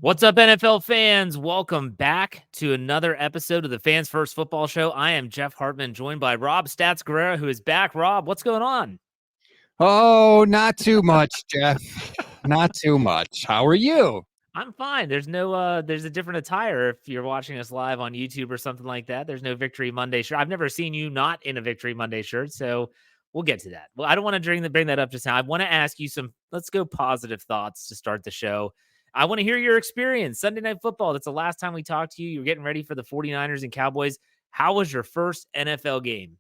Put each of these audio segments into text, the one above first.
What's up, NFL fans? Welcome back to another episode of the Fans First Football Show. I am Jeff Hartman, joined by Rob Stats Guerrera, who is back. Rob, what's going on? Oh, not too much, Jeff. Not too much. How are you? I'm fine. There's a different attire if you're watching us live on YouTube or something like that. There's no Victory Monday shirt. I've never seen you not in a Victory Monday shirt, so we'll get to that. Well, I don't want to bring that up just now. I want to ask you let's go positive thoughts to start the show. I want to hear your experience. Sunday Night Football, that's the last time we talked to you. You're getting ready for the 49ers and Cowboys. How was your first NFL game?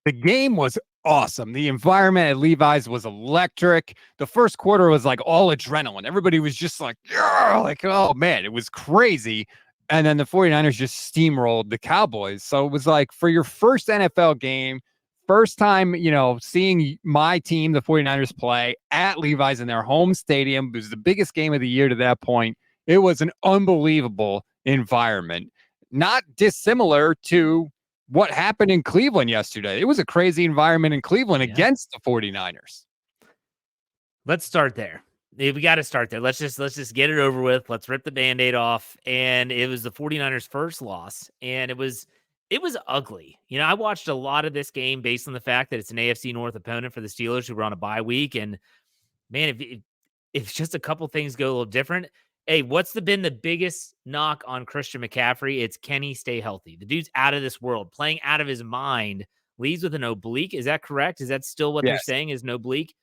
The game was awesome. The environment at Levi's was electric. The first quarter was like all adrenaline. Everybody was just like, yeah, like, oh man, it was crazy. And then the 49ers just steamrolled the Cowboys. So it was like for your first NFL game, first time, seeing my team, the 49ers, play at Levi's in their home stadium. It was the biggest game of the year to that point. It was an unbelievable environment, not dissimilar to what happened in Cleveland yesterday. It was a crazy environment in Cleveland against the 49ers. Let's start there. We got to start there. Let's just get it over with. Let's rip the Band-Aid off. And it was the 49ers' first loss, and it was ugly. I watched a lot of this game based on the fact that it's an AFC North opponent for the Steelers who were on a bye week. And man, if just a couple things go a little different. Hey, been the biggest knock on Christian McCaffrey? It's can he stay healthy? The dude's out of this world, playing out of his mind, leaves with an oblique. Is that correct? Is that still what they're saying is an oblique?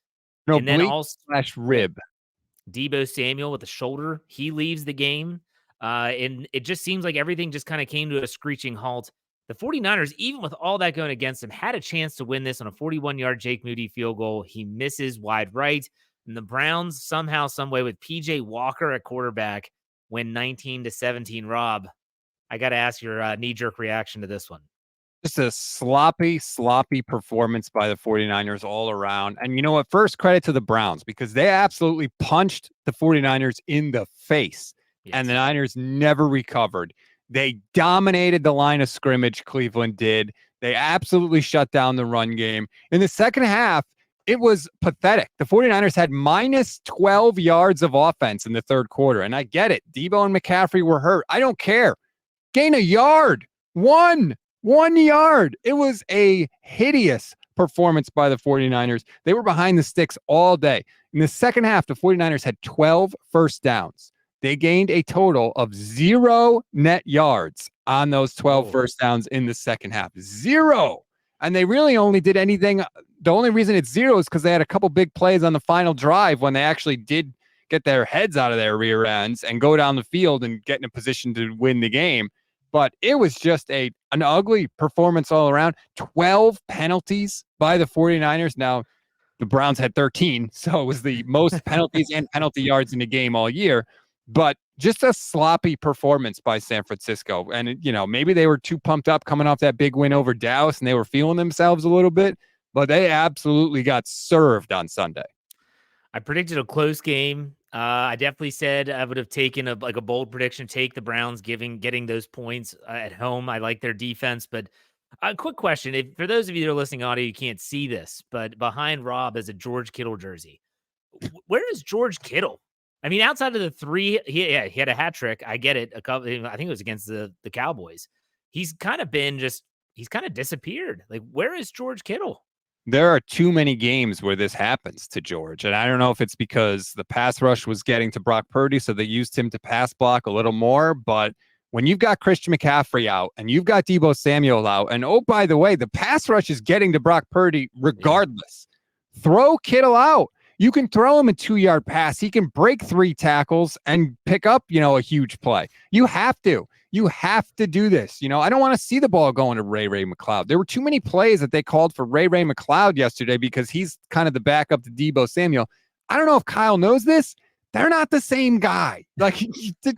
No, And then also /rib. Deebo Samuel with the shoulder, he leaves the game. And it just seems like everything just kind of came to a screeching halt. The 49ers, even with all that going against them, had a chance to win this on a 41-yard Jake Moody field goal. He misses wide right. And the Browns somehow, some way, with PJ Walker at quarterback, win 19-17. Rob, I got to ask your knee-jerk reaction to this one. Just a sloppy performance by the 49ers all around. And you know what? First credit to the Browns, because they absolutely punched the 49ers in the face. Yes. And the Niners never recovered. They dominated the line of scrimmage, Cleveland did. They absolutely shut down the run game. In the second half, it was pathetic. The 49ers had minus 12 yards of offense in the third quarter. And I get it. Deebo and McCaffrey were hurt. I don't care. Gain a yard. One yard. It was a hideous performance by the 49ers. They were behind the sticks all day. In the second half, the 49ers had 12 first downs. They gained a total of 0 net yards on those 12 first downs in the second half. 0. And they really only did anything. The only reason it's 0 is because they had a couple big plays on the final drive when they actually did get their heads out of their rear ends and go down the field and get in a position to win the game. But it was just an ugly performance all around. 12 penalties by the 49ers. Now, the Browns had 13, so it was the most penalties and penalty yards in the game all year. But just a sloppy performance by San Francisco. And, maybe they were too pumped up coming off that big win over Dallas and they were feeling themselves a little bit. But they absolutely got served on Sunday. I predicted a close game. I definitely said I would have taken a bold prediction, take the Browns getting those points at home. I like their defense, but a quick question. For those of you that are listening audio, you can't see this, but behind Rob is a George Kittle jersey. Where is George Kittle? I mean, outside of the three, he had a hat trick. I get it. I think it was against the Cowboys. He's kind of disappeared. Like, where is George Kittle? There are too many games where this happens to George. And I don't know if it's because the pass rush was getting to Brock Purdy, so they used him to pass block a little more. But when you've got Christian McCaffrey out and you've got Deebo Samuel out, and oh, by the way, the pass rush is getting to Brock Purdy regardless. Yeah. Throw Kittle out. You can throw him a 2-yard pass. He can break 3 tackles and pick up, a huge play. You have to. You have to do this. I don't want to see the ball going to Ray McCloud. There were too many plays that they called for Ray McCloud yesterday because he's kind of the backup to Deebo Samuel. I don't know if Kyle knows this. They're not the same guy. Like,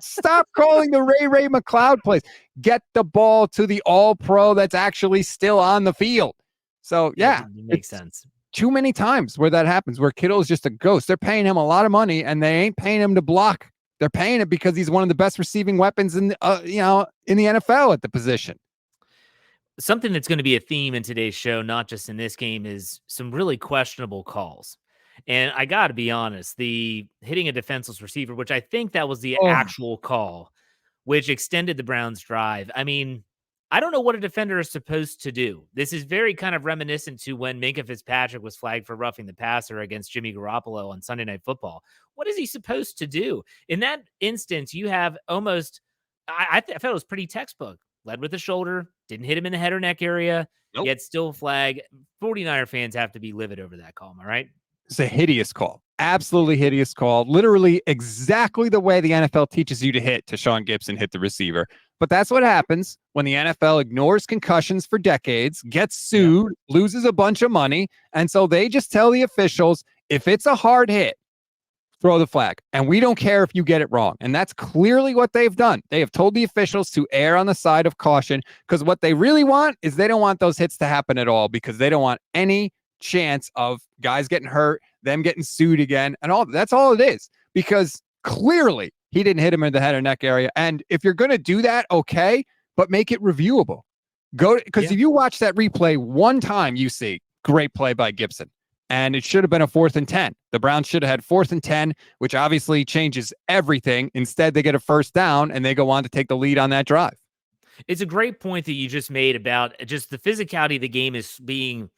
stop calling the Ray McCloud plays. Get the ball to the all-pro that's actually still on the field. So, yeah. It makes sense. Too many times where that happens, where Kittle is just a ghost. They're paying him a lot of money, and they ain't paying him to block. They're paying it because he's one of the best receiving weapons in the NFL at the position. Something that's going to be a theme in today's show, not just in this game, is some really questionable calls. And I got to be honest, the hitting a defenseless receiver, which I think that was the Oh, actual call, which extended the Browns' drive. I mean, I don't know what a defender is supposed to do. This is very kind of reminiscent to when Minkah Fitzpatrick was flagged for roughing the passer against Jimmy Garoppolo on Sunday Night Football. What is he supposed to do? In that instance, you have almost, I felt it was pretty textbook. Led with the shoulder, didn't hit him in the head or neck area, nope. yet still flag. 49er fans have to be livid over that call. Am I right? It's a hideous call. Absolutely hideous call. Literally exactly the way the NFL teaches you to hit to Sean Gibson hit the receiver. But that's what happens when the NFL ignores concussions for decades, gets sued, loses a bunch of money. And so they just tell the officials, if it's a hard hit, throw the flag. And we don't care if you get it wrong. And that's clearly what they've done. They have told the officials to err on the side of caution because what they really want is they don't want those hits to happen at all because they don't want any chance of guys getting hurt, them getting sued again, and all. That's all it is, because clearly he didn't hit him in the head or neck area. And if you're going to do that, okay, but make it reviewable. Because if you watch that replay one time, you see great play by Gibson, and it should have been a 4th and 10. The Browns should have had 4th and 10, which obviously changes everything. Instead, they get a first down and they go on to take the lead on that drive. It's a great point that you just made about just the physicality of the game is being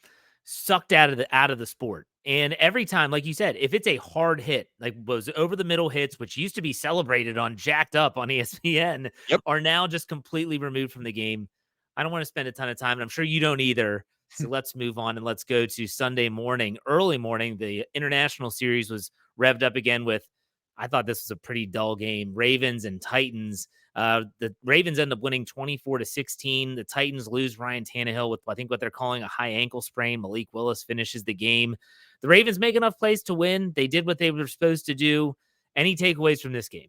sucked out of the sport. And every time, like you said, if it's a hard hit, like was over the middle hits, which used to be celebrated on Jacked Up on ESPN, are now just completely removed from the game. I don't want to spend a ton of time, and I'm sure you don't either. So let's move on and let's go to Sunday morning, early morning. The international series was revved up again with, I thought this was a pretty dull game. Ravens and Titans. The Ravens end up winning 24-16. The Titans lose Ryan Tannehill with, I think, what they're calling a high ankle sprain. Malik Willis finishes the game. The Ravens make enough plays to win. They did what they were supposed to do. Any takeaways from this game?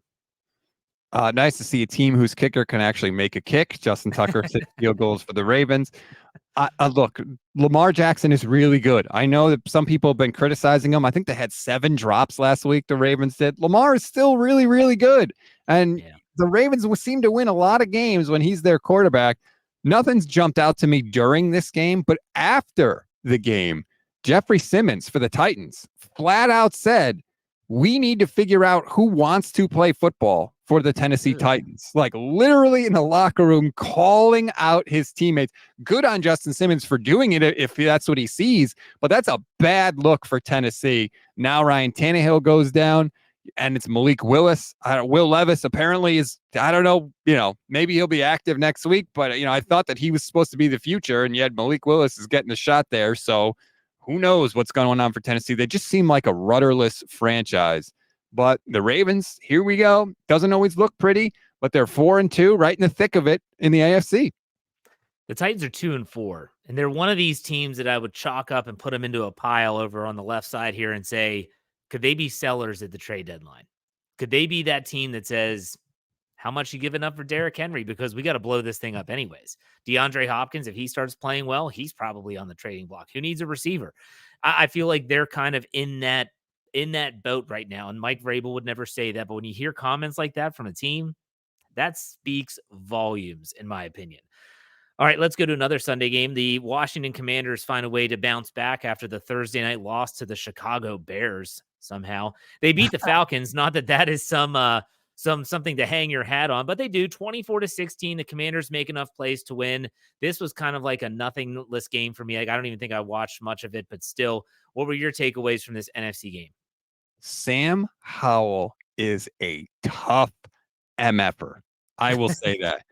Nice to see a team whose kicker can actually make a kick. Justin Tucker 6 field goals for the Ravens. Look, Lamar Jackson is really good. I know that some people have been criticizing him. I think they had 7 drops last week. The Ravens did. Lamar is still really, really good. And the Ravens seem to win a lot of games when he's their quarterback. Nothing's jumped out to me during this game, but after the game, Jeffrey Simmons for the Titans flat out said, we need to figure out who wants to play football for the Tennessee Titans. Like literally in the locker room calling out his teammates. Good on Justin Simmons for doing it if that's what he sees, but that's a bad look for Tennessee. Now Ryan Tannehill goes down and it's Malik Willis. Will Levis apparently is, I don't know, maybe he'll be active next week, but I thought that he was supposed to be the future, and yet Malik Willis is getting a shot there. So who knows what's going on for Tennessee? They just seem like a rudderless franchise. But the Ravens, here we go. Doesn't always look pretty, but they're 4-2, right in the thick of it in the AFC. The Titans are 2-4, and they're one of these teams that I would chalk up and put them into a pile over on the left side here and say, could they be sellers at the trade deadline? Could they be that team that says, how much you giving up for Derrick Henry? Because we got to blow this thing up anyways. DeAndre Hopkins, if he starts playing well, he's probably on the trading block. Who needs a receiver? I feel like they're kind of in that boat right now. And Mike Vrabel would never say that. But when you hear comments like that from a team, that speaks volumes, in my opinion. All right, let's go to another Sunday game. The Washington Commanders find a way to bounce back after the Thursday night loss to the Chicago Bears. Somehow they beat the Falcons. Not that is something to hang your hat on, but they do. 24-16. The Commanders make enough plays to win. This was kind of like a nothingless game for me. Like, I don't even think I watched much of it, but still, what were your takeaways from this NFC game? Sam Howell is a tough MFer. I will say that.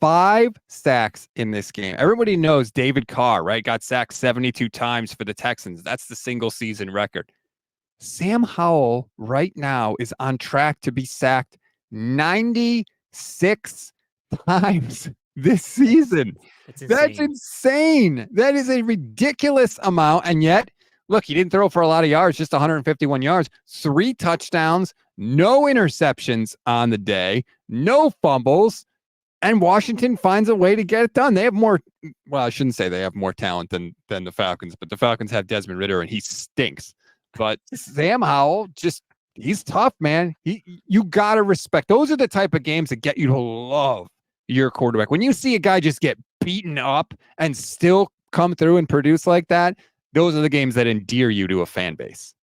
5 sacks in this game. Everybody knows David Carr, right? Got sacked 72 times for the Texans. That's the single season record. Sam Howell right now is on track to be sacked 96 times this season. That's insane. That is a ridiculous amount. And yet, look, he didn't throw for a lot of yards, just 151 yards, 3 touchdowns, no interceptions on the day, no fumbles. And Washington finds a way to get it done. They have more, well, I shouldn't say they have more talent than the Falcons, but the Falcons have Desmond Ridder and he stinks. But Sam Howell, he's tough, man. You got to respect. Those are the type of games that get you to love your quarterback. When you see a guy just get beaten up and still come through and produce like that, those are the games that endear you to a fan base.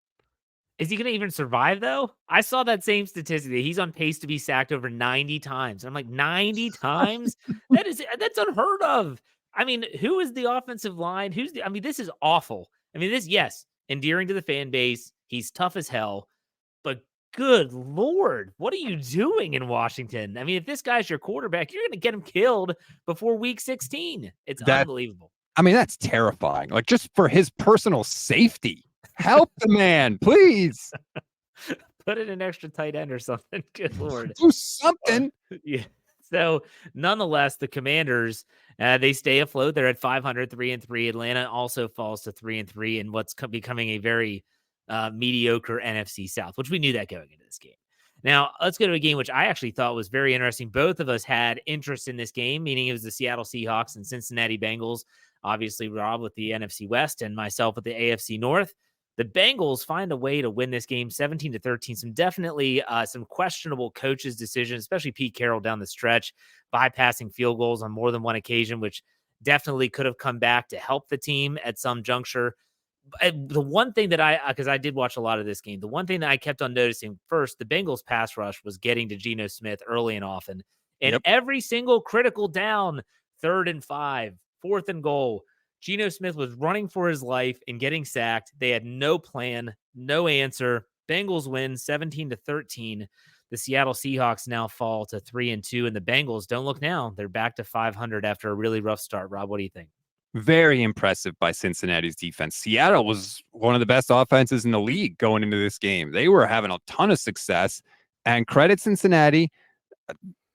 Is he gonna even survive though? I saw that same statistic that he's on pace to be sacked over 90 times. I'm like, 90 times? That's unheard of. I mean, who is the offensive line? I mean, this is awful. I mean, yes, endearing to the fan base. He's tough as hell, but good Lord, what are you doing in Washington? I mean, if this guy's your quarterback, you're gonna get him killed before week 16. It's That unbelievable. I mean, that's terrifying. Like, just for his personal safety, help the man, please. Put in an extra tight end or something. Good Lord. Do something. Yeah. So, nonetheless, the Commanders, they stay afloat. They're at 500, 3-3. Atlanta also falls to 3-3 in what's becoming a very mediocre NFC South, which we knew that going into this game. Now, let's go to a game which I actually thought was very interesting. Both of us had interest in this game, meaning it was the Seattle Seahawks and Cincinnati Bengals. Obviously, Rob with the NFC West and myself with the AFC North. The Bengals find a way to win this game 17-13. Some definitely some questionable coaches' decisions, especially Pete Carroll down the stretch, bypassing field goals on more than one occasion, which definitely could have come back to help the team at some juncture. The one thing that because I did watch a lot of this game, the one thing that I kept on noticing first, the Bengals pass rush was getting to Geno Smith early and often. And Yep. every single critical down, 3rd and 5, 4th and goal, Geno Smith was running for his life and getting sacked. They had no plan, no answer. Bengals win 17-13. The Seattle Seahawks now fall to 3-2, and the Bengals don't look now. They're back to 500 after a really rough start. Rob, what do you think? Very impressive by Cincinnati's defense. Seattle was one of the best offenses in the league going into this game. They were having a ton of success, and credit Cincinnati.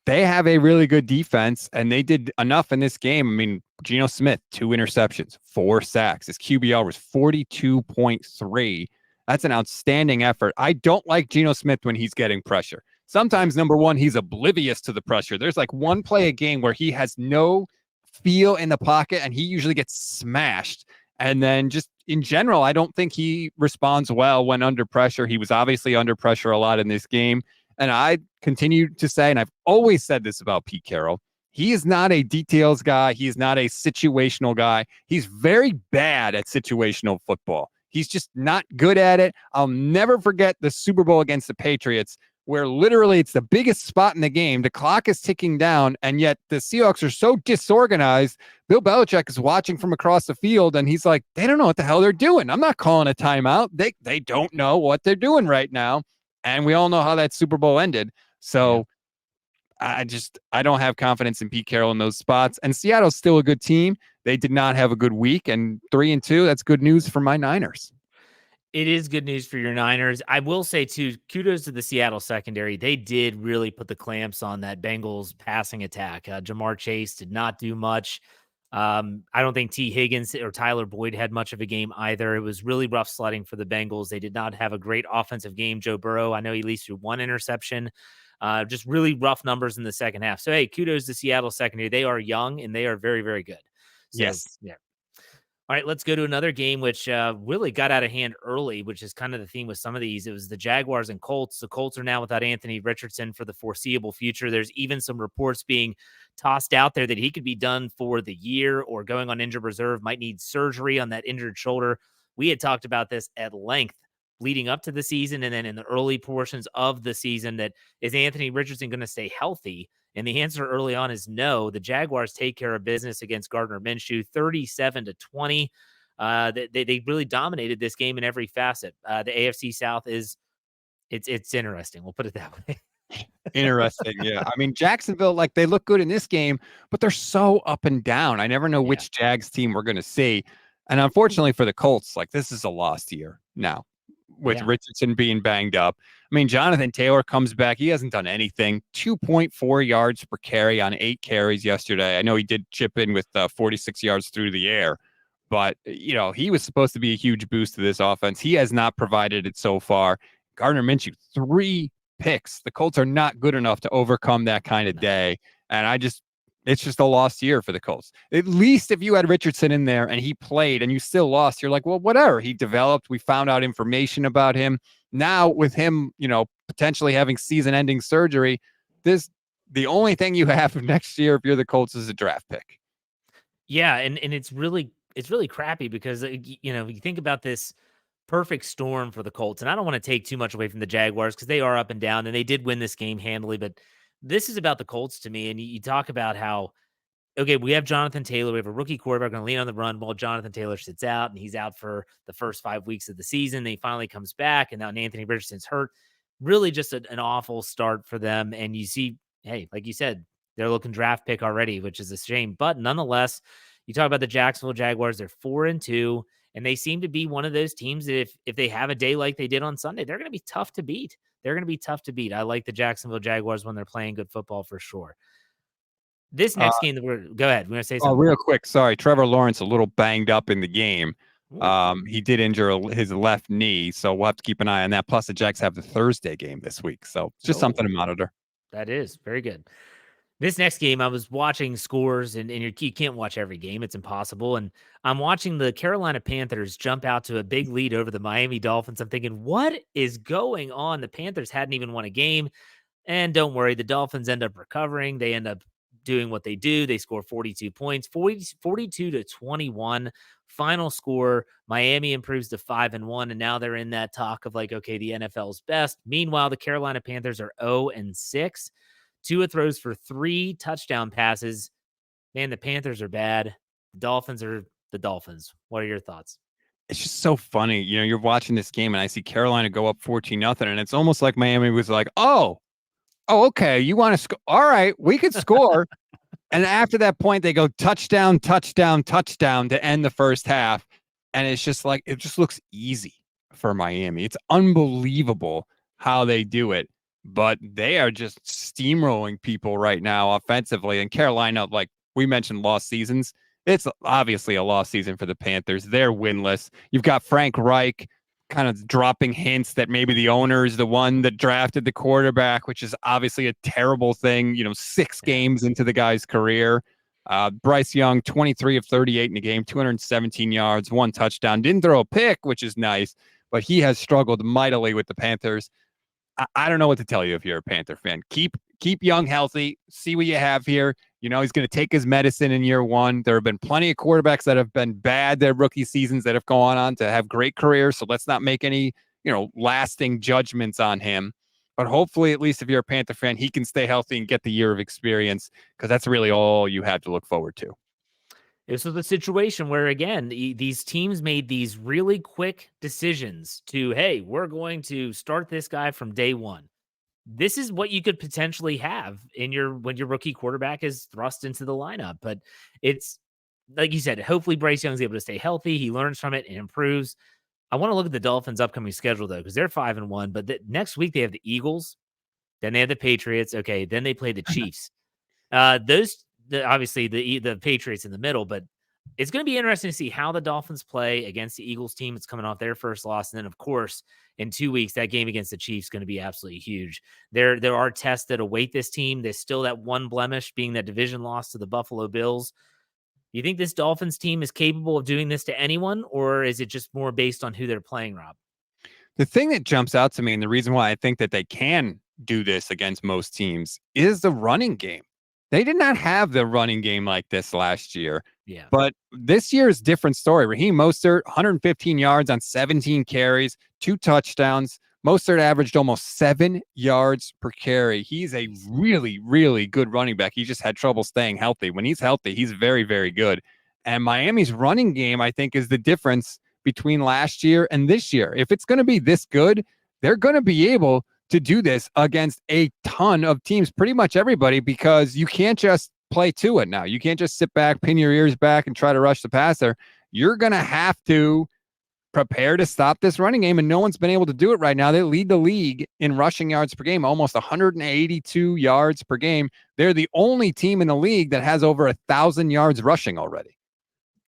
They have a really good defense, and they did enough in this game. I mean, Geno Smith, 2 interceptions, 4 sacks. His QBR was 42.3. That's an outstanding effort. I don't like Geno Smith when he's getting pressure. Sometimes, number one, he's oblivious to the pressure. There's like one play a game where he has no feel in the pocket, and he usually gets smashed. And then just in general, I don't think he responds well when under pressure. He was obviously under pressure a lot in this game. And I continue to say, and I've always said this about Pete Carroll, he is not a details guy. He is not a situational guy. He's very bad at situational football. He's just not good at it. I'll never forget the Super Bowl against the Patriots, where literally it's the biggest spot in the game. The clock is ticking down, and yet the Seahawks are so disorganized. Bill Belichick is watching from across the field, and he's like, they don't know what the hell they're doing. I'm not calling a timeout. They don't know what they're doing right now. And we all know how that Super Bowl ended. So I don't have confidence in Pete Carroll in those spots. And Seattle's still a good team. They did not have a good week, and 3-2. That's good news for my Niners. It is good news for your Niners. I will say, too, kudos to the Seattle secondary. They did really put the clamps on that Bengals passing attack. Jamar Chase did not do much. I don't think T. Higgins or Tyler Boyd had much of a game either. It was really rough sledding for the Bengals. They did not have a great offensive game. Joe Burrow, I know he at least threw 1 interception. Just really rough numbers in the second half. So, hey, kudos to Seattle secondary. They are young, and they are very, very good. So, yes. Yeah. All right, let's go to another game, which really got out of hand early, which is kind of the theme with some of these. It was the Jaguars and Colts. The Colts are now without Anthony Richardson for the foreseeable future. There's even some reports being tossed out there that he could be done for the year or going on injured reserve, might need surgery on that injured shoulder. We had talked about this at length leading up to the season and then in the early portions of the season, that is Anthony Richardson going to stay healthy? And the answer early on is no. The Jaguars take care of business against Gardner Minshew, 37-20. They really dominated this game in every facet. The AFC South it's interesting. We'll put it that way. Interesting. Yeah. I mean, Jacksonville, like, they look good in this game, but they're so up and down. I never know which Jags team we're going to see. And unfortunately for the Colts, like, this is a lost year now with Richardson being banged up. I mean, Jonathan Taylor comes back. He hasn't done anything. 2.4 yards per carry on 8 carries yesterday. I know he did chip in with 46 yards through the air, but, he was supposed to be a huge boost to this offense. He has not provided it so far. Gardner Minshew, 3 picks. The Colts are not good enough to overcome that kind of day. And it's just a lost year for the Colts. At least if you had Richardson in there and he played and you still lost, you're like, well, whatever. He developed. We found out information about him. Now with him, potentially having season-ending surgery, the only thing you have next year if you're the Colts is a draft pick. Yeah, and it's really crappy because you think about this. perfect storm for the Colts. And I don't want to take too much away from the Jaguars because they are up and down, and they did win this game handily. But this is about the Colts to me. And you talk about how, okay, we have Jonathan Taylor. We have a rookie quarterback going to lean on the run while Jonathan Taylor sits out, and he's out for the first 5 weeks of the season. Then he finally comes back, and now Anthony Richardson's hurt. Really just an awful start for them. And you see, hey, like you said, they're looking draft pick already, which is a shame. But nonetheless, you talk about the Jacksonville Jaguars, they're 4-2, and they seem to be one of those teams that if they have a day like they did on Sunday, they're going to be tough to beat. They're going to be tough to beat. I like the Jacksonville Jaguars when they're playing good football for sure. This Uh, next game, go ahead. We're going to say oh, something. real quick. Sorry. Trevor Lawrence, a little banged up in the game. Ooh. He did injure his left knee, so we'll have to keep an eye on that. Plus, the Jags have the Thursday game this week, so it's just something to monitor. That is very good. This next game, I was watching scores, and you can't watch every game. It's impossible. And I'm watching the Carolina Panthers jump out to a big lead over the Miami Dolphins. I'm thinking, what is going on? The Panthers hadn't even won a game. And don't worry, the Dolphins end up recovering. They end up doing what they do. They score 42 points, 42-21. Final score, Miami improves to 5-1, and now they're in that talk of like, okay, the NFL's best. Meanwhile, the Carolina Panthers are 0-6. Tua throws for 3 touchdown passes. Man, the Panthers are bad. The Dolphins are the Dolphins. What are your thoughts? It's just so funny. You're watching this game and I see Carolina go up 14-0, and it's almost like Miami was like, oh, okay. You want to score? All right, we could score. And after that point, they go touchdown, touchdown, touchdown to end the first half. And it's just like, it just looks easy for Miami. It's unbelievable how they do it, but they are just steamrolling people right now offensively. And Carolina, like we mentioned, lost seasons. It's obviously a lost season for the Panthers. They're winless. You've got Frank Reich kind of dropping hints that maybe the owner is the one that drafted the quarterback, which is obviously a terrible thing, 6 games into the guy's career. Bryce Young, 23 of 38 in the game, 217 yards, 1 touchdown. Didn't throw a pick, which is nice, but he has struggled mightily with the Panthers. I don't know what to tell you if you're a Panther fan. Keep Young healthy. See what you have here. He's going to take his medicine in year 1. There have been plenty of quarterbacks that have been bad their rookie seasons that have gone on to have great careers. So let's not make any, lasting judgments on him. But hopefully, at least if you're a Panther fan, he can stay healthy and get the year of experience, because that's really all you have to look forward to. This was a situation where, again, these teams made these really quick decisions to, hey, we're going to start this guy from day one. This is what you could potentially have when your rookie quarterback is thrust into the lineup. But it's like you said, hopefully Bryce Young's able to stay healthy. He learns from it and improves. I want to look at the Dolphins' upcoming schedule, though, because they're 5-1. But next week they have the Eagles, then they have the Patriots. Okay, then they play the Chiefs. Obviously the Patriots in the middle, but it's going to be interesting to see how the Dolphins play against the Eagles team. It's coming off their first loss. And then, of course, in 2 weeks, that game against the Chiefs is going to be absolutely huge. There are tests that await this team. There's still that one blemish being that division loss to the Buffalo Bills. Do you think this Dolphins team is capable of doing this to anyone, or is it just more based on who they're playing, Rob? The thing that jumps out to me, and the reason why I think that they can do this against most teams, is the running game. They did not have the running game like this last year. Yeah. But this year's different story. Raheem Mostert, 115 yards on 17 carries, 2 touchdowns. Mostert averaged almost 7 yards per carry. He's a really, really good running back. He just had trouble staying healthy. When he's healthy, he's very, very good. And Miami's running game, I think, is the difference between last year and this year. If it's going to be this good, they're going to be able to do this against a ton of teams, pretty much everybody, because you can't just play to it now. You can't just sit back, pin your ears back, and try to rush the passer. You're going to have to prepare to stop this running game, and no one's been able to do it right now. They lead the league in rushing yards per game, almost 182 yards per game. They're the only team in the league that has over 1,000 yards rushing already.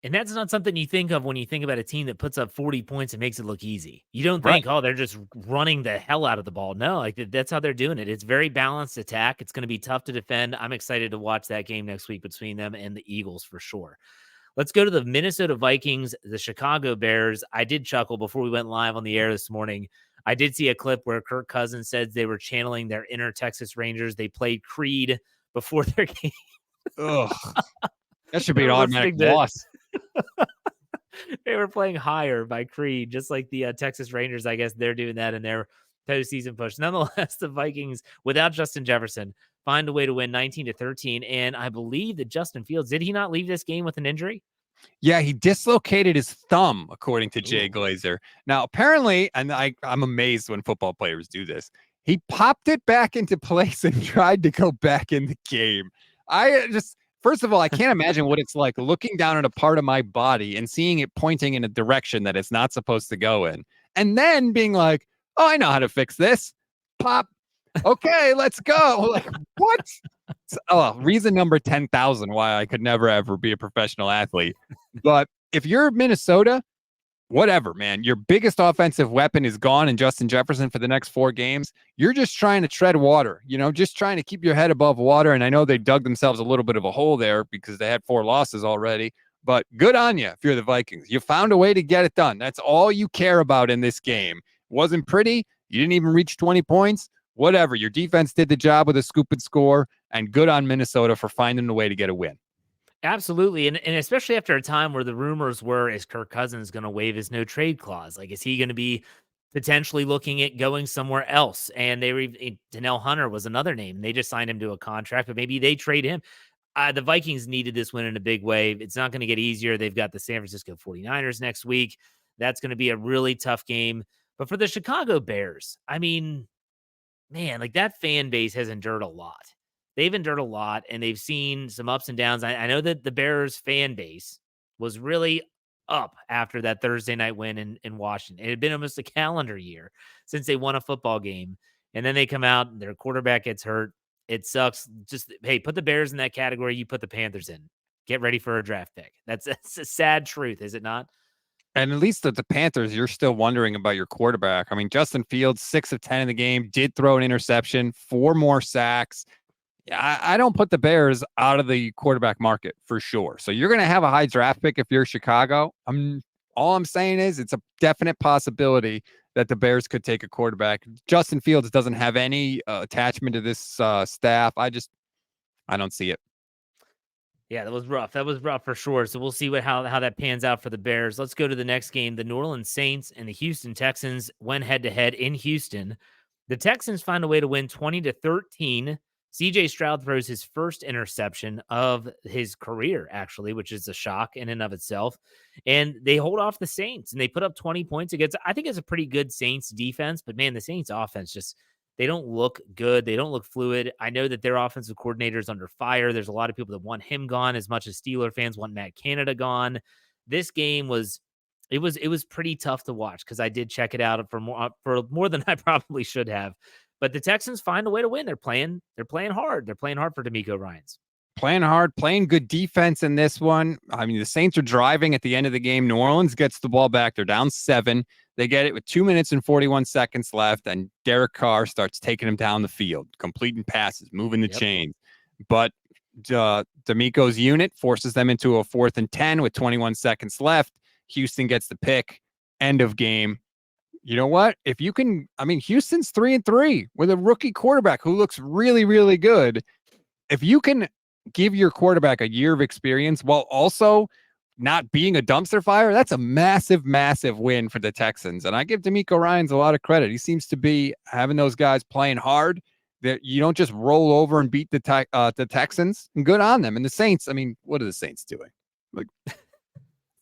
And that's not something you think of when you think about a team that puts up 40 points and makes it look easy. You don't think, oh, they're just running the hell out of the ball. No, like that's how they're doing it. It's very balanced attack. It's going to be tough to defend. I'm excited to watch that game next week between them and the Eagles for sure. Let's go to the Minnesota Vikings, the Chicago Bears. I did chuckle before we went live on the air this morning. I did see a clip where Kirk Cousins said they were channeling their inner Texas Rangers. They played Creed before their game. Ugh. That should be an automatic loss. They were playing higher by Creed, just like the Texas Rangers. I guess they're doing that in their postseason push. Nonetheless, the Vikings, without Justin Jefferson, find a way to win 19-13. And I believe that Justin Fields, did he not leave this game with an injury? Yeah, he dislocated his thumb, according to Jay Ooh. Glazer. Now, apparently, and I'm amazed when football players do this, he popped it back into place and tried to go back in the game. First of all, I can't imagine what it's like looking down at a part of my body and seeing it pointing in a direction that it's not supposed to go in. And then being like, oh, I know how to fix this. Pop. Okay, let's go. Like, what? Oh, reason number 10,000 why I could never, ever be a professional athlete. But if you're Minnesota, whatever, man, your biggest offensive weapon is gone in Justin Jefferson for the next 4 games. You're just trying to tread water, just trying to keep your head above water. And I know they dug themselves a little bit of a hole there because they had 4 losses already. But good on you if you're the Vikings. You found a way to get it done. That's all you care about in this game. Wasn't pretty. You didn't even reach 20 points. Whatever. Your defense did the job with a scoop and score. And good on Minnesota for finding a way to get a win. Absolutely. And especially after a time where the rumors were, is Kirk Cousins going to waive his no trade clause? Like, is he going to be potentially looking at going somewhere else? And Danielle Hunter was another name. They just signed him to a contract, but maybe they trade him. The Vikings needed this win in a big way. It's not going to get easier. They've got the San Francisco 49ers next week. That's going to be a really tough game. But for the Chicago Bears, I mean, man, like that fan base has endured a lot. They've endured a lot and they've seen some ups and downs. I know that the Bears fan base was really up after that Thursday night win in Washington. It had been almost a calendar year since they won a football game. And then they come out and their quarterback gets hurt. It sucks. Just, hey, put the Bears in that category. You put the Panthers in. Get ready for a draft pick. That's a sad truth, is it not? And at least at the Panthers, you're still wondering about your quarterback. I mean, Justin Fields, 6 of 10 in the game, did throw an interception, 4 more sacks. Yeah, I don't put the Bears out of the quarterback market for sure. So you're going to have a high draft pick if you're Chicago. All I'm saying is it's a definite possibility that the Bears could take a quarterback. Justin Fields doesn't have any attachment to this staff. I don't see it. Yeah, that was rough. That was rough for sure. So we'll see how that pans out for the Bears. Let's go to the next game. The New Orleans Saints and the Houston Texans went head to head in Houston. The Texans find a way to win 20-13. CJ Stroud throws his first interception of his career, actually, which is a shock in and of itself. And they hold off the Saints and they put up 20 points against, I think it's a pretty good Saints defense, but man, the Saints offense just, they don't look good. They don't look fluid. I know that their offensive coordinator is under fire. There's a lot of people that want him gone as much as Steeler fans want Matt Canada gone. This game was pretty tough to watch because I did check it out for more than I probably should have. But the Texans find a way to win. They're playing hard. They're playing hard for DeMeco Ryans. Playing hard, playing good defense in this one. I mean, the Saints are driving at the end of the game. New Orleans gets the ball back. They're down 7. They get it with 2 minutes and 41 seconds left, and Derek Carr starts taking them down the field, completing passes, moving the chains. But DeMeco's unit forces them into a 4th and 10 with 21 seconds left. Houston gets the pick. End of game. You know what? If you can, I mean, Houston's 3-3 with a rookie quarterback who looks really, really good. If you can give your quarterback a year of experience while also not being a dumpster fire, that's a massive, massive win for the Texans. And I give DeMeco Ryans a lot of credit. He seems to be having those guys playing hard. That you don't just roll over and beat the Texans. And good on them. And the Saints, I mean, what are the Saints doing? Like,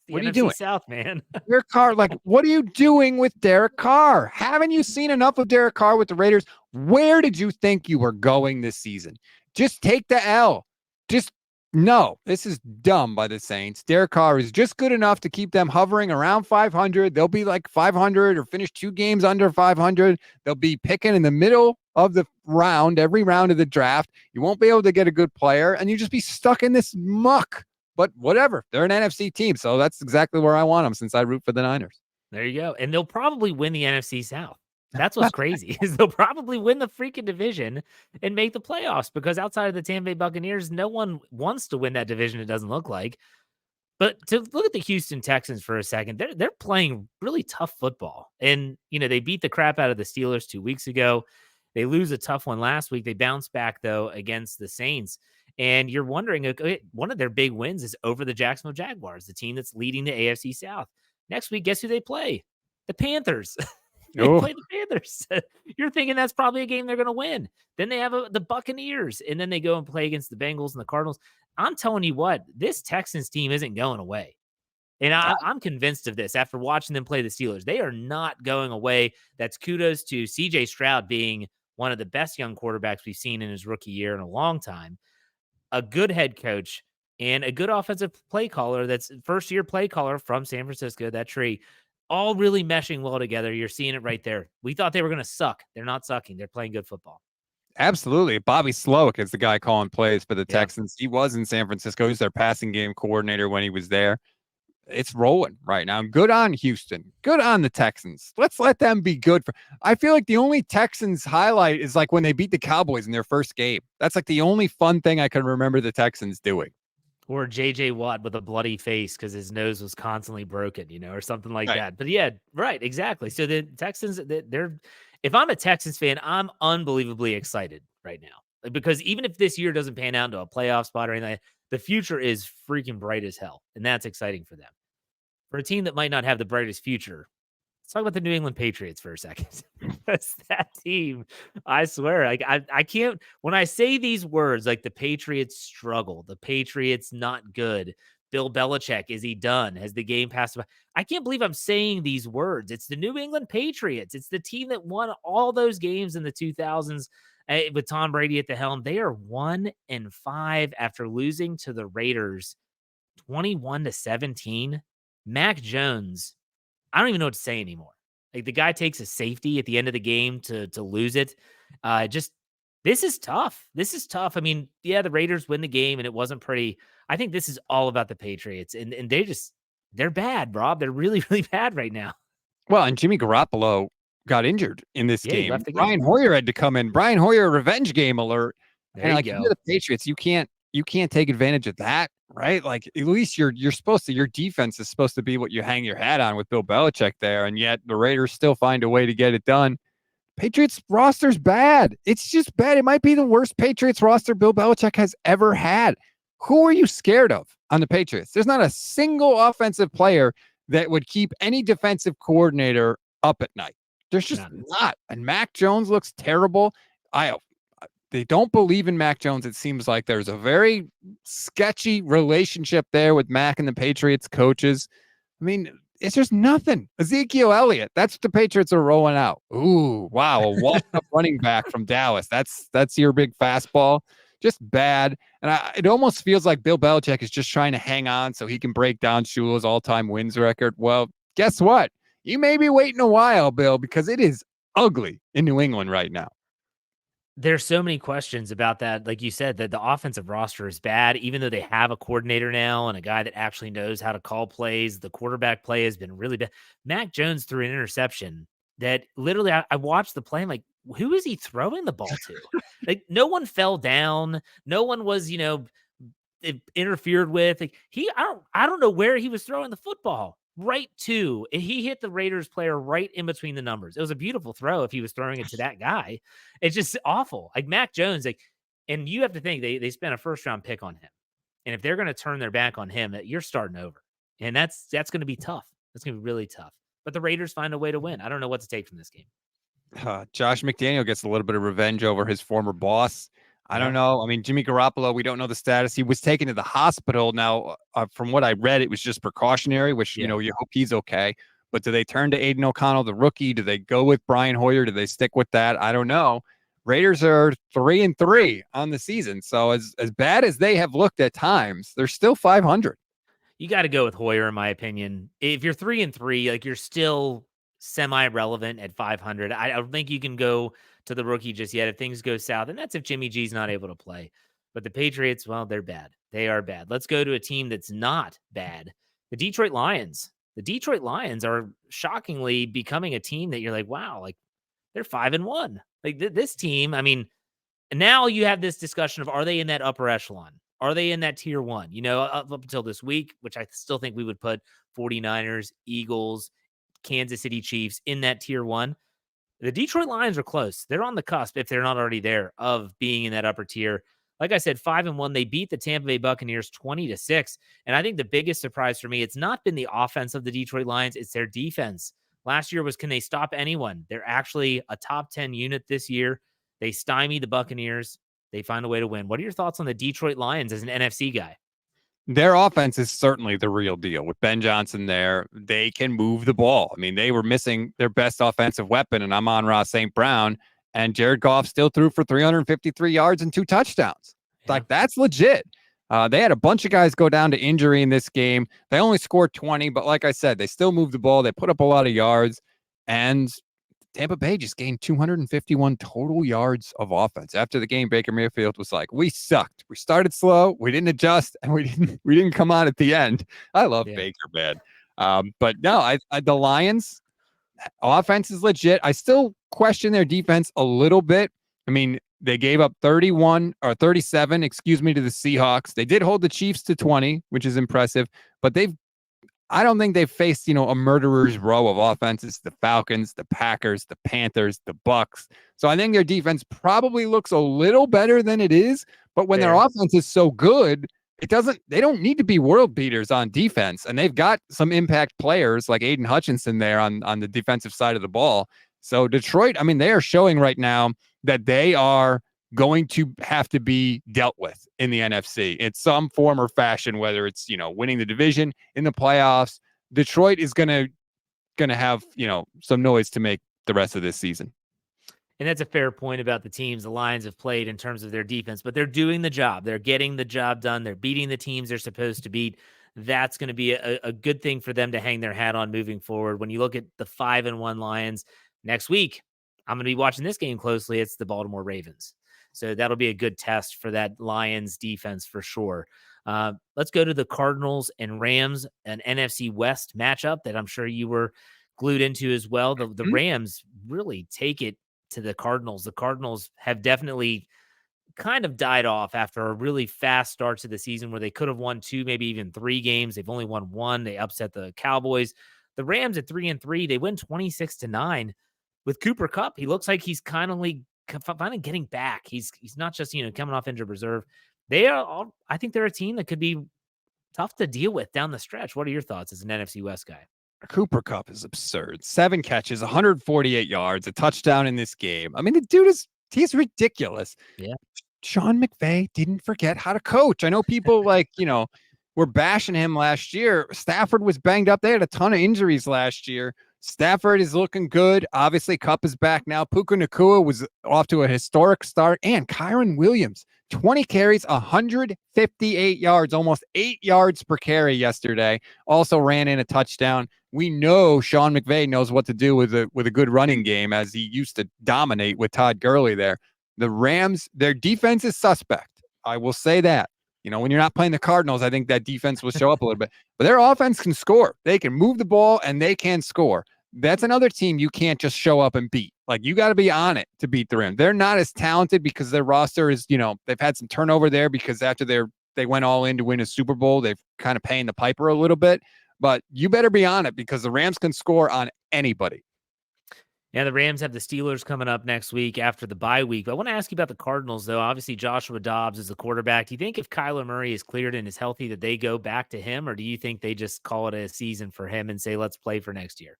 what are you doing? South, man. Derek Carr, like, what are you doing with Derek Carr? Haven't you seen enough of Derek Carr with the Raiders? Where did you think you were going this season? Just take the L. No, this is dumb by the Saints. Derek Carr is just good enough to keep them hovering around 500. They'll be like 500 or finish 2 games under 500. They'll be picking in the middle of the round, every round of the draft. You won't be able to get a good player, and you just be stuck in this muck. But whatever, they're an NFC team, so that's exactly where I want them since I root for the Niners. There you go. And they'll probably win the NFC South. That's what's crazy is they'll probably win the freaking division and make the playoffs because outside of the Tampa Bay Buccaneers, no one wants to win that division. It doesn't look like. But to look at the Houston Texans for a second, they're playing really tough football. And, they beat the crap out of the Steelers 2 weeks ago. They lose a tough one last week. They bounce back, though, against the Saints. And you're wondering, okay, one of their big wins is over the Jacksonville Jaguars, the team that's leading the AFC South. Next week, guess who they play? The Panthers. They Oh, play the Panthers. You're thinking that's probably a game they're going to win. Then they have the Buccaneers, and then they go and play against the Bengals and the Cardinals. I'm telling you what, this Texans team isn't going away. And I'm convinced of this after watching them play the Steelers. They are not going away. That's kudos to CJ Stroud being one of the best young quarterbacks we've seen in his rookie year in a long time, a good head coach, and a good offensive play caller that's first-year play caller from San Francisco, that tree, all really meshing well together. You're seeing it right there. We thought they were going to suck. They're not sucking. They're playing good football. absolutely. Bobby Slowick is the guy calling plays for the Yeah. Texans. He was in San Francisco. He's their passing game coordinator when he was there. It's rolling right now. Good on Houston. Good on the Texans. Let's let them be good. I feel like the only Texans highlight is like when they beat the Cowboys in their first game. That's like the only fun thing I can remember the Texans doing. Or JJ Watt with a bloody face because his nose was constantly broken, or something like Right. that. But yeah, right, exactly. So the Texans, they're if I'm a Texans fan, I'm unbelievably excited right now. Because even if this year doesn't pan out into a playoff spot or anything, the future is freaking bright as hell. And that's exciting for them. For a team that might not have the brightest future, let's talk about the New England Patriots for a second. That's that team. I swear, like I can't. When I say these words, like the Patriots struggle, the Patriots not good. Bill Belichick, is he done? Has the game passed by? I can't believe I'm saying these words. It's the New England Patriots. It's the team that won all those games in the 2000s with Tom Brady at the helm. They are 1-5 after losing to the Raiders 21-17. Mac Jones, I don't even know what to say anymore. Like the guy takes a safety at the end of the game to lose it. Just this is tough. This is tough. I mean, yeah, the Raiders win the game and it wasn't pretty. I think this is all about the Patriots and they're bad, Rob. They're really, really bad right now. Well, and Jimmy Garoppolo got injured in this Yeah, he game. left the game. Brian Hoyer had to come in. Brian Hoyer revenge game alert. There And you like if you're go. the Patriots, you can't take advantage of that, right? Like at least you're supposed to, your defense is supposed to be what you hang your hat on with Bill Belichick there, and yet the Raiders still find a way to get it done. Patriots roster's bad. It's just bad. It might be the worst Patriots roster Bill Belichick has ever had. Who are you scared of on the Patriots? There's not a single offensive player that would keep any defensive coordinator up at night. There's just None. not. And Mac Jones looks terrible. They don't believe in Mac Jones. It seems like there's a very sketchy relationship there with Mac and the Patriots coaches. I mean, it's just nothing. Ezekiel Elliott, that's what the Patriots are rolling out. Ooh, wow, a walk-up running back from Dallas. That's your big fastball. Just bad. And it almost feels like Bill Belichick is just trying to hang on so he can break down Shula's all-time wins record. Well, guess what? You may be waiting a while, Bill, because it is ugly in New England right now. There's so many questions about that. Like you said, that the offensive roster is bad, even though they have a coordinator now and a guy that actually knows how to call plays. The quarterback play has been really bad. Mac Jones threw an interception that literally I watched the play. I'm like, who is he throwing the ball to? Like, no one fell down. No one was, interfered with. Like, I don't know where he was throwing the football. Right to, he hit the Raiders player right in between the numbers. It was a beautiful throw if he was throwing it to that guy. It's just awful. Like Mac Jones, and you have to think they spent a first round pick on him. And if they're going to turn their back on him, you're starting over. And that's going to be tough. That's going to be really tough. But the Raiders find a way to win. I don't know what to take from this game. Josh McDaniel gets a little bit of revenge over his former boss. I don't Yeah. know. I mean, Jimmy Garoppolo, we don't know the status. He was taken to the hospital. Now, from what I read, it was just precautionary, which, Yeah. you hope he's okay. But do they turn to Aiden O'Connell, the rookie? Do they go with Brian Hoyer? Do they stick with that? I don't know. Raiders are 3-3 on the season. So as bad as they have looked at times, they're still 500. You got to go with Hoyer, in my opinion. If you're 3-3, like you're still semi-relevant at 500. I don't think you can go to the rookie just yet if things go south, and that's if Jimmy G's not able to play. But the Patriots, well, they're bad. They are bad. Let's go to a team that's not bad. The Detroit Lions. The Detroit Lions are shockingly becoming a team that you're like, wow, like they're 5-1. Like this team, I mean, now you have this discussion of, are they in that upper echelon? Are they in that tier one? Up until this week, which I still think we would put 49ers, Eagles, Kansas City Chiefs in that tier one. The Detroit Lions are close. They're on the cusp, if they're not already there, of being in that upper tier. like I said, 5-1. They beat the Tampa Bay Buccaneers 20-6. And I think the biggest surprise for me, it's not been the offense of the Detroit Lions, it's their defense. Last year was, can they stop anyone? They're actually a top 10 unit this year. They stymie the Buccaneers. They find a way to win. What are your thoughts on the Detroit Lions as an NFC guy? Their offense is certainly the real deal. With Ben Johnson there, they can move the ball. I mean, they were missing their best offensive weapon, and I'm on Ross St. Brown, and Jared Goff still threw for 353 yards and 2 touchdowns. Yeah. Like, that's legit. They had a bunch of guys go down to injury in this game. They only scored 20, but like I said, they still moved the ball. They put up a lot of yards, and Tampa Bay just gained 251 total yards of offense. After the game, Baker Mayfield was like, "We sucked. We started slow. We didn't adjust, and we didn't come on at the end." I love Baker, man. But no, the Lions offense is legit. I still question their defense a little bit. I mean, they gave up 31 or 37, excuse me, to the Seahawks. They did hold the Chiefs to 20, which is impressive, but I don't think they've faced, a murderer's row of offenses, the Falcons, the Packers, the Panthers, the Bucks. So I think their defense probably looks a little better than it is, but when their offense is so good, they don't need to be world beaters on defense. And they've got some impact players like Aiden Hutchinson there on the defensive side of the ball. So Detroit, I mean, they are showing right now that they are going to have to be dealt with in the NFC in some form or fashion, whether it's, winning the division in the playoffs. Detroit is going to have, some noise to make the rest of this season. And that's a fair point about the teams the Lions have played in terms of their defense, but they're doing the job. They're getting the job done. They're beating the teams they're supposed to beat. That's going to be a good thing for them to hang their hat on moving forward. When you look at the 5-1 Lions next week, I'm going to be watching this game closely. It's the Baltimore Ravens. So that'll be a good test for that Lions defense for sure. Let's go to the Cardinals and Rams, an NFC West matchup that I'm sure you were glued into as well. The Rams really take it to the Cardinals. The Cardinals have definitely kind of died off after a really fast start to the season where they could have won 2, maybe even 3 games. They've only won 1. They upset the Cowboys. The Rams at 3-3, they win 26-9 with Cooper Kupp. He looks like he's finally getting back. He's not just, coming off injured reserve. I think they're a team that could be tough to deal with down the stretch. What are your thoughts as an NFC West guy? Cooper Kupp is absurd. 7 catches, 148 yards, a touchdown in this game. I mean, the dude he's ridiculous. Yeah. Sean McVay didn't forget how to coach. I know people were bashing him last year. Stafford was banged up. They had a ton of injuries last year. Stafford is looking good. Obviously, Kupp is back now. Puka Nacua was off to a historic start. And Kyron Williams, 20 carries, 158 yards, almost 8 yards per carry yesterday. Also ran in a touchdown. We know Sean McVay knows what to do with a good running game, as he used to dominate with Todd Gurley there. The Rams, their defense is suspect. I will say that. When you're not playing the Cardinals, I think that defense will show up a little bit. But their offense can score. They can move the ball, and they can score. That's another team you can't just show up and beat. Like, you got to be on it to beat the Rams. They're not as talented because their roster is, they've had some turnover there because after they went all in to win a Super Bowl, they've kind of paying the piper a little bit. But you better be on it because the Rams can score on anybody. Yeah, the Rams have the Steelers coming up next week after the bye week. But I want to ask you about the Cardinals, though. Obviously, Joshua Dobbs is the quarterback. Do you think if Kyler Murray is cleared and is healthy that they go back to him, or do you think they just call it a season for him and say, let's play for next year?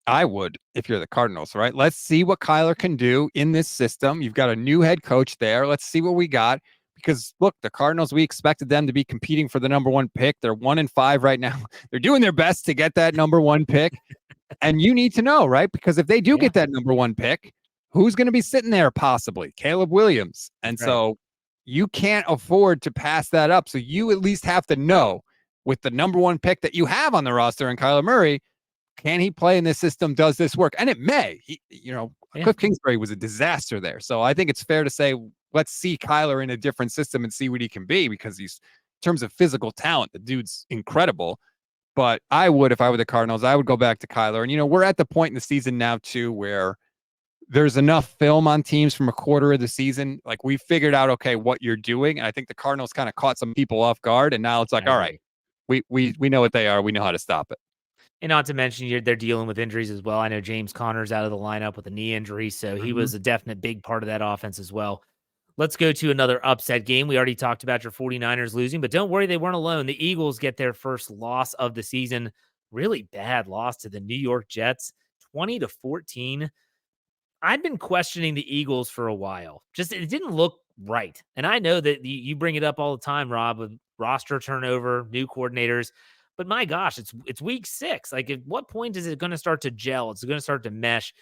I would if you're the Cardinals, right? Let's see what Kyler can do in this system. You've got a new head coach there. Let's see what we got. Because, look, the Cardinals, we expected them to be competing for the number 1 pick. They're 1-5 right now. They're doing their best to get that number 1 pick. And you need to know, right? Because if they do get that number 1 pick, who's going to be sitting there possibly? Caleb Williams. And so you can't afford to pass that up. So you at least have to know with the number 1 pick that you have on the roster and Kyler Murray, can he play in this system? Does this work? And it may. Cliff Kingsbury was a disaster there. So I think it's fair to say, let's see Kyler in a different system and see what he can be, because in terms of physical talent, the dude's incredible. But I would, if I were the Cardinals, I would go back to Kyler. And, we're at the point in the season now, too, where there's enough film on teams from a quarter of the season. Like, we figured out, okay, what you're doing. And I think the Cardinals kind of caught some people off guard. And now it's like, all right, we know what they are. We know how to stop it. And not to mention, they're dealing with injuries as well. I know James Conner's out of the lineup with a knee injury, so he was a definite big part of that offense as well. Let's go to another upset game. We already talked about your 49ers losing, but don't worry, they weren't alone. The Eagles get their first loss of the season. Really bad loss to the New York Jets, 20-14. I'd been questioning the Eagles for a while. Just it didn't look right. And I know that you bring it up all the time, Rob, with roster turnover, new coordinators. But my gosh, it's week 6. Like, at what point is it going to start to gel? It's going to start to mesh.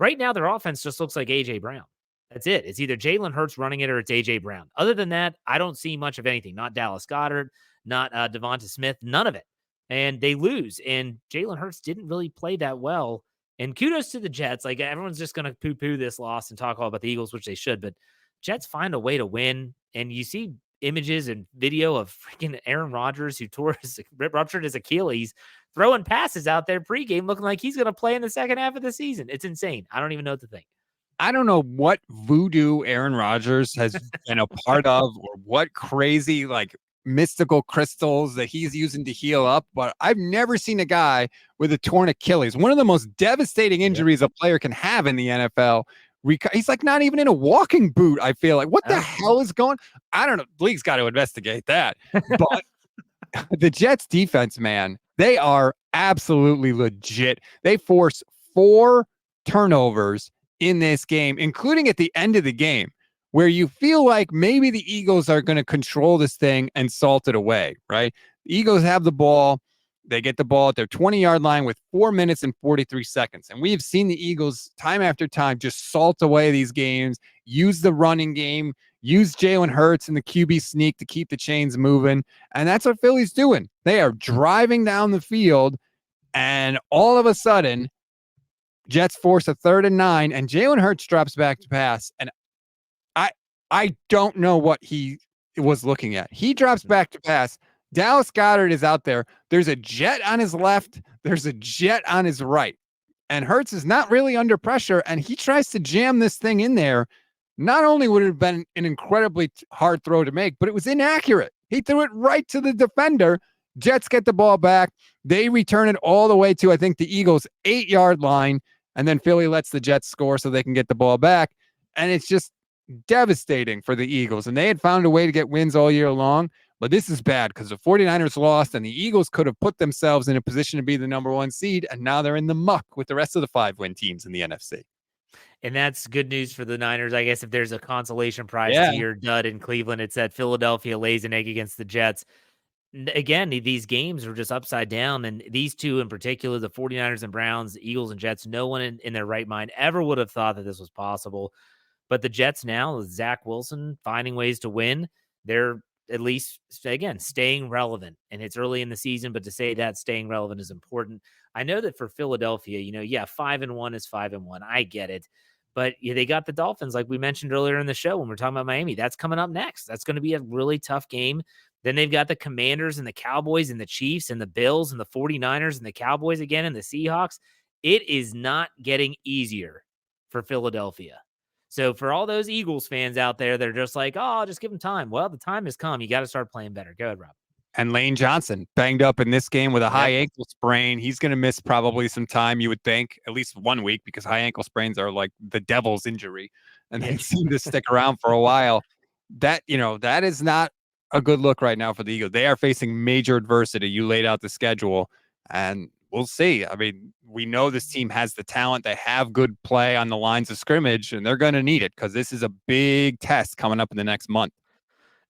Right now, their offense just looks like AJ Brown. That's it. It's either Jalen Hurts running it or it's AJ Brown. Other than that, I don't see much of anything. Not Dallas Goedert, not Devonta Smith, none of it. And they lose. And Jalen Hurts didn't really play that well. And kudos to the Jets. Like, everyone's just going to poo-poo this loss and talk all about the Eagles, which they should. But Jets find a way to win. And you see images and video of freaking Aaron Rodgers, who ruptured his Achilles, throwing passes out there pregame, looking like he's going to play in the second half of the season. It's insane. I don't even know what to think. I don't know what voodoo Aaron Rodgers has been a part of, or what crazy, like, mystical crystals that he's using to heal up, but I've never seen a guy with a torn Achilles, one of the most devastating injuries a player can have in the NFL. He's like not even in a walking boot. I feel like, what the hell is going? I don't know. The league's got to investigate that. But the Jets defense, man, they are absolutely legit. They force 4 turnovers in this game, including at the end of the game, where you feel like maybe the Eagles are going to control this thing and salt it away, right? The Eagles have the ball. They get the ball at their 20-yard line with 4 minutes and 43 seconds. And we have seen the Eagles time after time just salt away these games, use the running game, use Jalen Hurts and the QB sneak to keep the chains moving. And that's what Philly's doing. They are driving down the field, and all of a sudden, Jets force a 3rd and 9, and Jalen Hurts drops back to pass. And I don't know what he was looking at. He drops back to pass. Dallas Goedert is out there. There's a jet on his left. There's a jet on his right. And Hurts is not really under pressure, and he tries to jam this thing in there. Not only would it have been an incredibly hard throw to make, but it was inaccurate. He threw it right to the defender. Jets get the ball back. They return it all the way to, I think, the Eagles' 8-yard line, and then Philly lets the Jets score so they can get the ball back. And it's just devastating for the Eagles. And they had found a way to get wins all year long, but this is bad because the 49ers lost, and the Eagles could have put themselves in a position to be the number 1 seed, and now they're in the muck with the rest of the 5-win teams in the NFC. And that's good news for the Niners. I guess if there's a consolation prize to your dud in Cleveland, it's that Philadelphia lays an egg against the Jets. Again, these games are just upside down. And these two in particular, the 49ers and Browns, the Eagles and Jets, no one in their right mind ever would have thought that this was possible. But the Jets now, with Zach Wilson finding ways to win, they're at least, again, staying relevant. And it's early in the season, but to say that staying relevant is important. I know that for Philadelphia, 5-1 is 5-1. I get it. But they got the Dolphins, like we mentioned earlier in the show when we're talking about Miami. That's coming up next. That's going to be a really tough game. Then they've got the Commanders and the Cowboys and the Chiefs and the Bills and the 49ers and the Cowboys again and the Seahawks. It is not getting easier for Philadelphia. So for all those Eagles fans out there, they're just like, oh, just give them time. Well, the time has come. You got to start playing better. Go ahead, Rob. And Lane Johnson banged up in this game with a high ankle sprain. He's going to miss probably some time, you would think, at least 1 week, because high ankle sprains are like the devil's injury, and they seem to stick around for a while. That is not a good look right now for the Eagles. They are facing major adversity. You laid out the schedule, and we'll see. I mean, we know this team has the talent. They have good play on the lines of scrimmage, and they're going to need it because this is a big test coming up in the next month.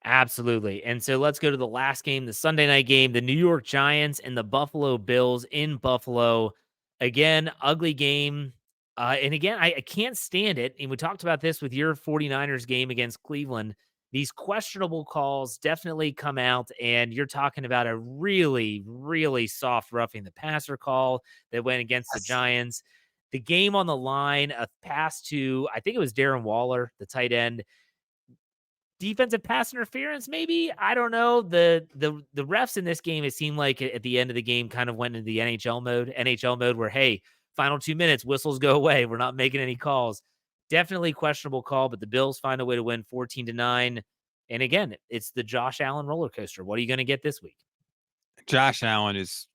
Absolutely. And so let's go to the last game, the Sunday night game, the New York Giants and the Buffalo Bills in Buffalo. Again, ugly game. And again, I can't stand it. And we talked about this with your 49ers game against Cleveland. These questionable calls definitely come out, and you're talking about a really, really soft roughing the passer call that went against the Giants. The game on the line, a pass to, I think it was Darren Waller, the tight end. Defensive pass interference, maybe? I don't know. The refs in this game, it seemed like at the end of the game kind of went into the NHL mode where, hey, final 2 minutes, whistles go away. We're not making any calls. Definitely questionable call, but the Bills find a way to win 14-9. And again, it's the Josh Allen roller coaster. What are you going to get this week? Josh Allen is,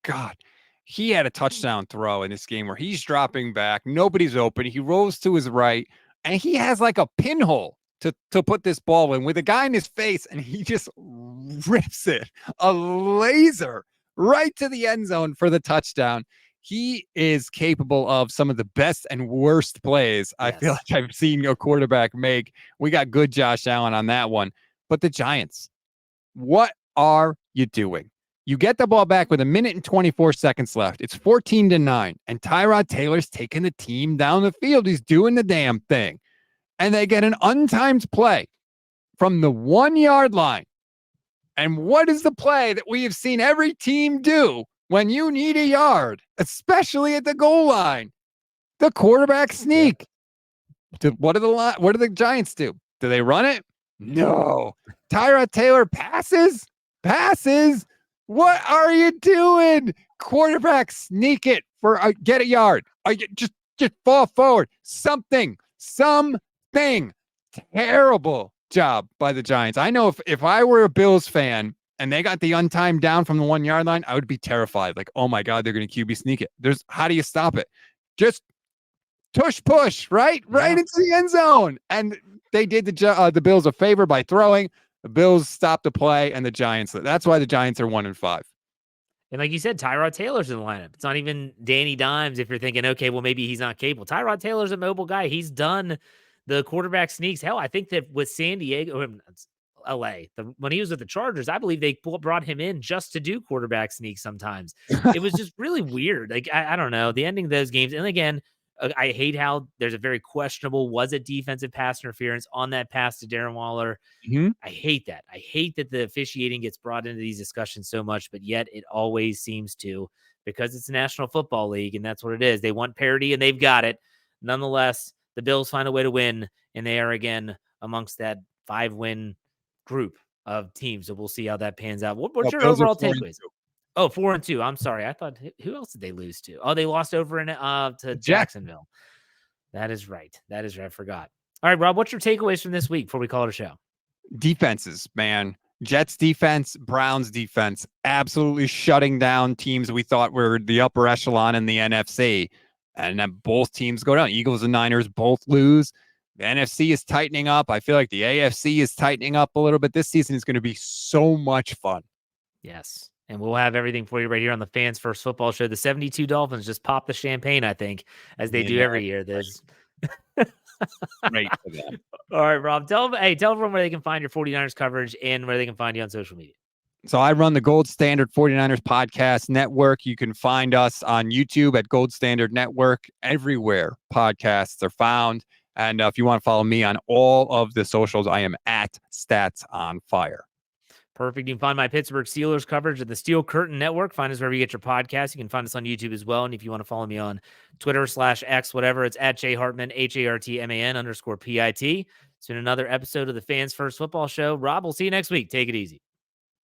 God, he had a touchdown throw in this game where he's dropping back. Nobody's open. He rolls to his right, and he has like a pinhole to put this ball in with a guy in his face, and he just rips it a laser right to the end zone for the touchdown. He is capable of some of the best and worst plays I feel like I've seen a quarterback make. We got good Josh Allen on that one. But the Giants, what are you doing? You get the ball back with 1 minute and 24 seconds left. It's 14-9, and Tyrod Taylor's taking the team down the field. He's doing the damn thing. And they get an untimed play from the 1 yard line. And what is the play that we have seen every team do when you need a yard, especially at the goal line? The quarterback sneak. What do the Giants do? Do they run it? No. Tyrod Taylor passes. What are you doing? Quarterback sneak it for get a yard. Just fall forward. Something. Terrible job by the Giants. I know if I were a Bills fan and they got the untimed down from the 1 yard line, I would be terrified. Like, oh my God, they're going to QB sneak it. How do you stop it? Just push, right into the end zone. And they did the Bills a favor by throwing. The Bills stopped the play, and the Giants. That's why the Giants are 1-5. And like you said, Tyrod Taylor's in the lineup. It's not even Danny Dimes if you're thinking, okay, well, maybe he's not capable. Tyrod Taylor's a mobile guy. He's done the quarterback sneaks. Hell, I think that with San Diego, LA, when he was with the Chargers, I believe they brought him in just to do quarterback sneaks sometimes. It was just really weird. Like, I don't know, the ending of those games. And again, I hate how there's a very questionable, was it defensive pass interference on that pass to Darren Waller? Mm-hmm. I hate that. I hate that the officiating gets brought into these discussions so much, but yet it always seems to, because it's the National Football League and that's what it is. They want parity and they've got it. Nonetheless, the Bills find a way to win, and they are again amongst that 5-win group of teams. So we'll see how that pans out. What's your overall takeaways? 4-2. I'm sorry. I thought, who else did they lose to? Oh, they lost over to Jacksonville. That is right. I forgot. All right, Rob, what's your takeaways from this week before we call it a show? Defenses, man. Jets defense, Browns defense, absolutely shutting down teams we thought were the upper echelon in the NFC. And then both teams go down. Eagles and Niners both lose. The NFC is tightening up. I feel like the AFC is tightening up a little bit. This season is going to be so much fun. Yes. And we'll have everything for you right here on the Fans First Football Show. The 72 Dolphins just pop the champagne, I think, as they do every year. There's great for them. All right, Rob, tell everyone where they can find your 49ers coverage and where they can find you on social media. So I run the Gold Standard 49ers Podcast Network. You can find us on YouTube at Gold Standard Network, everywhere podcasts are found. And if you want to follow me on all of the socials, I am at Stats on Fire. Perfect. You can find my Pittsburgh Steelers coverage at the Steel Curtain Network. Find us wherever you get your podcast. You can find us on YouTube as well. And if you want to follow me on Twitter /X, whatever, it's at J Hartman, HARTMAN_PIT. It's been another episode of the Fans First Football Show. Rob, we'll see you next week. Take it easy.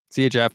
See you, Jeff.